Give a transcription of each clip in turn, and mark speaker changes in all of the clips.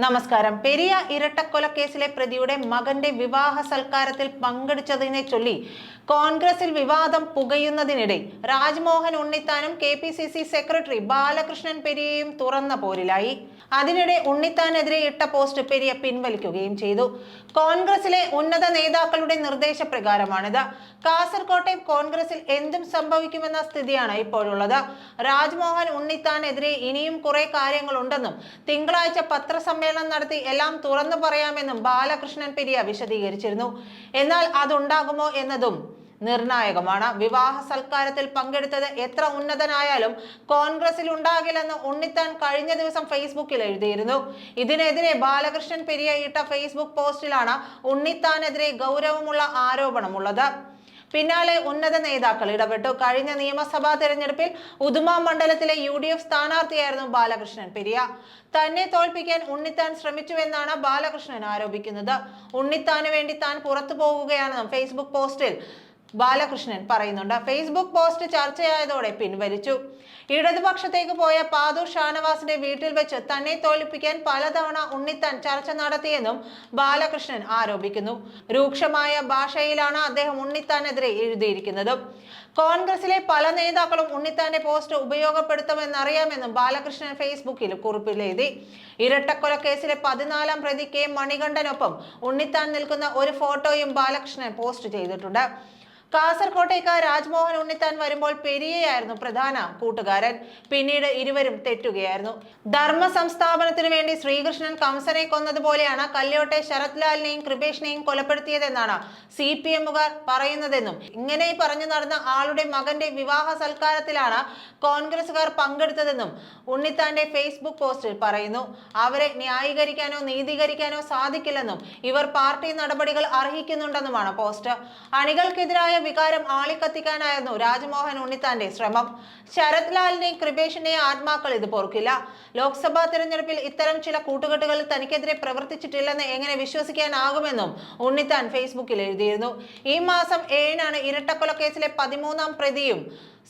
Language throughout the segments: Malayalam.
Speaker 1: നമസ്കാരം. പെരിയ ഇരട്ടക്കൊലക്കേസിലെ പ്രതിയുടെ മകന്റെ വിവാഹ സൽക്കാരത്തിൽ പങ്കെടുത്തതിനെ ചൊല്ലി കോൺഗ്രസിൽ വിവാദം പുകയുന്നതിനിടെ രാജ്മോഹൻ ഉണ്ണിത്താനും KPCC സെക്രട്ടറി ബാലകൃഷ്ണൻ പെരിയയും തുറന്ന പോരിലായി. അതിനിടെ ഉണ്ണിത്താനെതിരെ ഇട്ട പോസ്റ്റ് പെരിയ പിൻവലിക്കുകയും ചെയ്തു. കോൺഗ്രസിലെ ഉന്നത നേതാക്കളുടെ നിർദ്ദേശപ്രകാരമാണിത്. കാസർകോട്ടെ കോൺഗ്രസിൽ എന്തും സംഭവിക്കുമെന്ന സ്ഥിതിയാണ് ഇപ്പോഴുള്ളത്. രാജ്മോഹൻ ഉണ്ണിത്താനെതിരെ ഇനിയും കുറെ കാര്യങ്ങളുണ്ടെന്നും തിങ്കളാഴ്ച പത്രസമ്മേളനം നടത്തി എല്ലാം തുറന്നു പറയാമെന്നും ബാലകൃഷ്ണൻ പെരിയ വിശദീകരിച്ചിരുന്നു. എന്നാൽ അതുണ്ടാകുമോ എന്നതും നിർണായകമാണ്. വിവാഹ സൽക്കാരത്തിൽ പങ്കെടുത്തത് എത്ര ഉന്നതനായാലും കോൺഗ്രസിൽ ഉണ്ടാകില്ലെന്ന് ഉണ്ണിത്താൻ കഴിഞ്ഞ ദിവസം ഫേസ്ബുക്കിൽ എഴുതിയിരുന്നു. ഇതിനെതിരെ ബാലകൃഷ്ണൻ പെരിയ ഇട്ട ഫേസ്ബുക്ക് പോസ്റ്റിലാണ് ഉണ്ണിത്താനെതിരെ ഗൗരവമുള്ള ആരോപണമുള്ളത്. പിന്നാലെ ഉന്നത നേതാക്കൾ ഇടപെട്ടു. കഴിഞ്ഞ നിയമസഭാ തെരഞ്ഞെടുപ്പിൽ ഉദുമ മണ്ഡലത്തിലെ UDF സ്ഥാനാർത്ഥിയായിരുന്നു ബാലകൃഷ്ണൻ പെരിയ. തന്നെ തോൽപ്പിക്കാൻ ഉണ്ണിത്താൻ ശ്രമിച്ചുവെന്നാണ് ബാലകൃഷ്ണൻ ആരോപിക്കുന്നത്. ഉണ്ണിത്താന് വേണ്ടി താൻ പുറത്തു പോകുകയാണെന്നും ഫേസ്ബുക്ക് പോസ്റ്റിൽ ബാലകൃഷ്ണൻ പറയുന്നുണ്ട്. ഫേസ്ബുക്ക് പോസ്റ്റ് ചർച്ചയായതോടെ പിൻവലിച്ചു. ഇടതുപക്ഷത്തേക്ക് പോയ പാതൂർ ഷാനവാസിന്റെ വീട്ടിൽ വെച്ച് തന്നെ തോൽപ്പിക്കാൻ പലതവണ ഉണ്ണിത്താൻ ചർച്ച നടത്തിയെന്നും ബാലകൃഷ്ണൻ ആരോപിക്കുന്നു. രൂക്ഷമായ ഭാഷയിലാണ് അദ്ദേഹം ഉണ്ണിത്താനെതിരെ എഴുതിയിരിക്കുന്നത്. കോൺഗ്രസിലെ പല നേതാക്കളും ഉണ്ണിത്താന്റെ പോസ്റ്റ് ഉപയോഗപ്പെടുത്തുമെന്നറിയാമെന്നും ബാലകൃഷ്ണൻ ഫേസ്ബുക്കിൽ കുറിപ്പിലെഴുതി. ഇരട്ടക്കൊലക്കേസിലെ 14ാം പ്രതി K മണികണ്ഠനൊപ്പം ഉണ്ണിത്താൻ നിൽക്കുന്ന ഒരു ഫോട്ടോയും ബാലകൃഷ്ണൻ പോസ്റ്റ് ചെയ്തിട്ടുണ്ട്. കാസർകോട്ടേക്ക് രാജ്മോഹൻ ഉണ്ണിത്താൻ വരുമ്പോൾ പെരിയയായിരുന്നു പ്രധാന കൂട്ടുകാരൻ. പിന്നീട് ഇരുവരും തെറ്റുകയായിരുന്നു. ധർമ്മ സംസ്ഥാപനത്തിനു വേണ്ടി ശ്രീകൃഷ്ണൻ കംസനെ കൊന്നതുപോലെയാണ് കല്യോട്ടെ ശരത് ലാലിനെയും കൃപേഷിനെയും കൊലപ്പെടുത്തിയതെന്നാണ് CPMകാർ പറയുന്നതെന്നും ഇങ്ങനെ പറഞ്ഞു നടന്ന ആളുടെ മകന്റെ വിവാഹ സൽക്കാരത്തിലാണ് കോൺഗ്രസുകാർ പങ്കെടുത്തതെന്നും ഉണ്ണിത്താന്റെ ഫേസ്ബുക്ക് പോസ്റ്റിൽ പറയുന്നു. അവരെ ന്യായീകരിക്കാനോ നീതീകരിക്കാനോ സാധിക്കില്ലെന്നും ഇവർ പാർട്ടി നടപടികൾ അർഹിക്കുന്നുണ്ടെന്നുമാണ് പോസ്റ്റ്. അണികൾക്കെതിരായ വികാരം ആളിക്കത്തിക്കാനായിരുന്നു രാജ്മോഹൻ ഉണ്ണിത്താന്റെ ശ്രമം. ശരത് ലാലിന്റെയും കൃപേഷിന്റെയും ആത്മാക്കൾ ഇത് പൊറുക്കില്ല. ലോക്സഭാ തെരഞ്ഞെടുപ്പിൽ ഇത്തരം ചില കൂട്ടുകെട്ടുകൾ തനിക്കെതിരെ പ്രവർത്തിച്ചിട്ടില്ലെന്ന് എങ്ങനെ വിശ്വസിക്കാനാകുമെന്നും ഉണ്ണിത്താൻ ഫേസ്ബുക്കിൽ എഴുതിയിരുന്നു. ഈ മാസം 7-നാണ് ഇരട്ടക്കൊലക്കേസിലെ 13ാം പ്രതിയും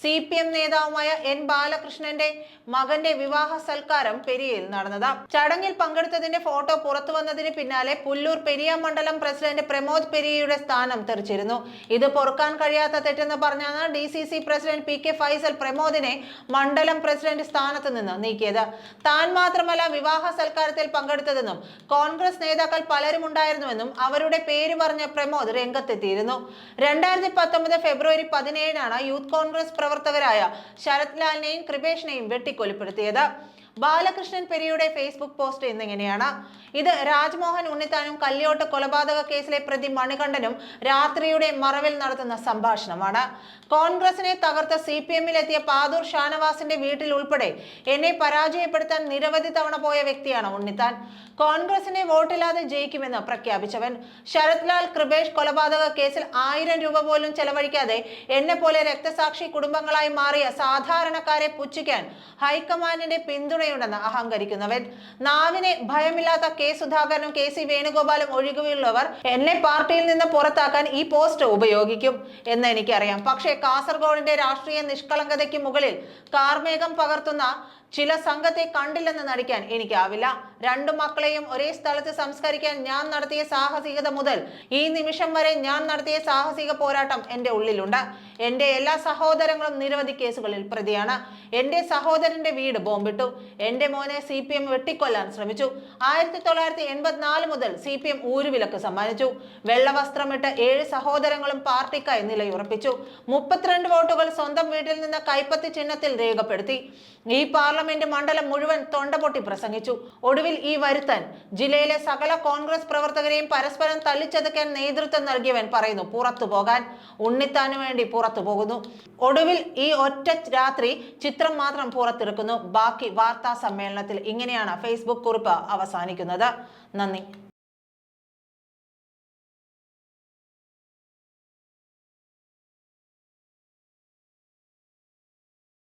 Speaker 1: CPM നേതാവുമായ N ബാലകൃഷ്ണന്റെ മകന്റെ വിവാഹ സൽക്കാരം പെരിയയിൽ നടന്നത്. ചടങ്ങിൽ പങ്കെടുത്തതിന്റെ ഫോട്ടോ പുറത്തു വന്നതിന് പിന്നാലെ പുല്ലൂർ പെരിയ മണ്ഡലം പ്രസിഡന്റ് പ്രമോദ് പെരിയയുടെ സ്ഥാനം തെറിച്ചിരുന്നു. ഇത് പൊറുക്കാൻ കഴിയാത്ത തെറ്റെന്ന് പറഞ്ഞാണ് DCC പ്രസിഡന്റ് PK ഫൈസൽ പ്രമോദിനെ മണ്ഡലം പ്രസിഡന്റ് സ്ഥാനത്ത് നിന്ന് നീക്കിയത്. താൻ മാത്രമല്ല വിവാഹ സൽക്കാരത്തിൽ പങ്കെടുത്തതെന്നും കോൺഗ്രസ് നേതാക്കൾ പലരും ഉണ്ടായിരുന്നുവെന്നും അവരുടെ പേര് പറഞ്ഞ പ്രമോദ് രംഗത്തെത്തിയിരുന്നു. 2019 ഫെബ്രുവരി 17-നാണ് യൂത്ത് കോൺഗ്രസ് പ്രവർത്തകരായ ശരത് ലാലിനെയും കൃപേഷിനെയും വെട്ടിക്കൊലപ്പെടുത്തിയത്. ബാലകൃഷ്ണൻ പെരിയയുടെ ഫേസ്ബുക്ക് പോസ്റ്റ് എന്നിങ്ങനെയാണ്: ഇത് രാജ്മോഹൻ ഉണ്ണിത്താനും കല്യോട്ട് കൊലപാതക കേസിലെ പ്രതി മണികണ്ഠനും രാത്രിയുടെ മറവിൽ നടത്തുന്ന സംഭാഷണമാണ്. കോൺഗ്രസിനെ തകർത്ത് CPMലെത്തിയ പാതൂർ ഷാനവാസിന്റെ വീട്ടിൽ ഉൾപ്പെടെ എന്നെ പരാജയപ്പെടുത്താൻ നിരവധി തവണ പോയ വ്യക്തിയാണ് ഉണ്ണിത്താൻ. കോൺഗ്രസിനെ വോട്ടില്ലാതെ ജയിക്കുമെന്ന് പ്രഖ്യാപിച്ചവൻ. ശരത് ലാൽ കൃപേഷ് കൊലപാതക കേസിൽ 1000 രൂപ പോലും ചെലവഴിക്കാതെ എന്നെ പോലെ രക്തസാക്ഷി കുടുംബങ്ങളായി മാറിയ സാധാരണക്കാരെ പുച്ഛിക്കാൻ ഹൈക്കമാൻഡിന്റെ പിന്തുണയുണ്ടെന്ന് അഹങ്കരിക്കുന്നവൻ. നാവിനെ ഭയമില്ലാത്ത K സുധാകരനും KC വേണുഗോപാലും ഒഴികെയുള്ളവർ എന്നെ പാർട്ടിയിൽ നിന്ന് പുറത്താക്കാൻ ഈ പോസ്റ്റ് ഉപയോഗിക്കും എന്ന് എനിക്കറിയാം. പക്ഷേ കാസർഗോഡിന്റെ രാഷ്ട്രീയ നിഷ്കളങ്കതയ്ക്ക് മുകളിൽ കാർമേഘം പകർത്തുന്ന ചില സംഘത്തെ കണ്ടില്ലെന്ന് നടിക്കാൻ എനിക്കാവില്ല. 2 മക്കളെയും ഒരേ സ്ഥലത്ത് സംസ്കരിക്കാൻ ഞാൻ നടത്തിയ സാഹസികത മുതൽ ഈ നിമിഷം വരെ ഞാൻ നടത്തിയ സാഹസിക പോരാട്ടം എന്റെ ഉള്ളിലുണ്ട്. എന്റെ എല്ലാ സഹോദരങ്ങളും നിരവധി കേസുകളിൽ പ്രതിയാണ്. എന്റെ സഹോദരന്റെ വീട് ബോംബിട്ടു. എന്റെ മോനെ CPM വെട്ടിക്കൊല്ലാൻ ശ്രമിച്ചു. 1984 മുതൽ CPM ഊരുവിലക്ക് സമ്മാനിച്ചു. വെള്ളവസ്ത്രമിട്ട് 7 സഹോദരങ്ങളും പാർട്ടിക്കായി നിലയുറപ്പിച്ചു. 32 വോട്ടുകൾ സ്വന്തം വീട്ടിൽ നിന്ന് കൈപ്പത്തി ചിഹ്നത്തിൽ രേഖപ്പെടുത്തി. ഈ പാർലമെന്റ് മണ്ഡലം മുഴുവൻ തൊണ്ടപൊട്ടി പ്രസംഗിച്ചു. ഒടുവിൽ ഈ വരുത്തൻ ജില്ലയിലെ സകല കോൺഗ്രസ് പ്രവർത്തകരെയും പരസ്പരം തല്ലിച്ചതയ്ക്കാൻ നേതൃത്വം നൽകിയവൻ പറയുന്നു പുറത്തു പോകാൻ. ഉണ്ണിത്താനു വേണ്ടി പുറത്തു പോകുന്നു. ഒടുവിൽ ഈ ഒറ്റ രാത്രി ചിത്രം മാത്രം പുറത്തിറക്കുന്നു. ബാക്കി വാർത്താ സമ്മേളനത്തിൽ. ഇങ്ങനെയാണ് ഫേസ്ബുക്ക് കുറിപ്പ് അവസാനിക്കുന്നത്. നന്ദി.